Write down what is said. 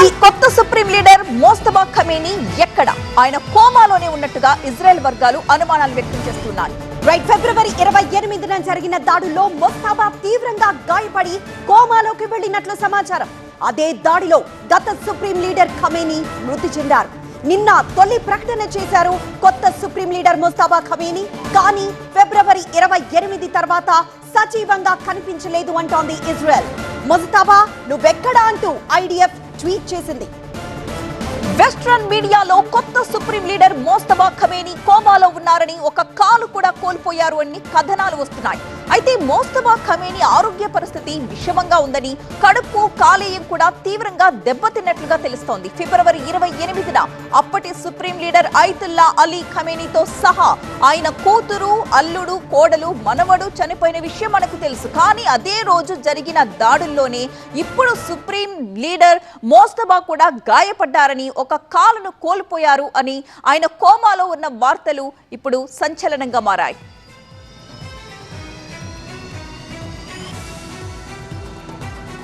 ఈ కొత్త supreme leader మోస్తఫా Khamenei ఎక్కడ? ఆయన కోమాలోనే ఉన్నట్టుగా ఇజ్రాయెల్ వర్గాలు అనుమానాలు వ్యక్తం చేస్తున్నాయి. ఫిబ్రవరి 28న జరిగిన దాడుల్లో మోస్తఫా తీవ్రంగా గాయపడి కోమాలోకి వెళ్లినట్లు సమాచారం. అదే దాడిలో గత సుప్రీం లీడర్ ఖమేనీ మృతి చెందారు. నిన్న తొలి ప్రకటన చేశారు కొత్త సుప్రీం లీడర్ మోస్తఫా ఖమేనీ. కానీ ఫిబ్రవరి 28 తర్వాత సజీవంగా కనిపించలేదు అంటోంది ఇజ్రాయెల్. మోస్తఫా నువ్వెక్కడా అంటూ ఐడిఎఫ్ ట్వీట్ చేసింది. వెస్ట్రన్ మీడియాలో కొత్త సుప్రీం లీడర్ మోస్తఫా ఖమేనీ కోమాలో ఉన్నారని, ఒక కాలు కూడా కోల్పోయారు అని కథనాలు వస్తున్నాయి. అయితే మోస్తఫా ఖమేనీ ఆరోగ్య పరిస్థితి విషమంగా ఉందని, కడుపు కాలేయం కూడా తీవ్రంగా దెబ్బతిన్నట్లుగా తెలుస్తోంది. ఫిబ్రవరి 28న అప్పటి సుప్రీం లీడర్ అయతుల్లా అలీ ఖమేనీతో సహా ఆయన కూతురు, అల్లుడు, కోడలు, మనవడు చనిపోయిన విషయం మనకు తెలుసు. కానీ అదే రోజు జరిగిన దాడుల్లోనే ఇప్పుడు సుప్రీం లీడర్ మోస్తఫా కూడా గాయపడ్డారని, ఒక కాలును కోల్పోయారు అని, ఆయన కోమాలో ఉన్న వార్తలు ఇప్పుడు సంచలనంగా మారాయి.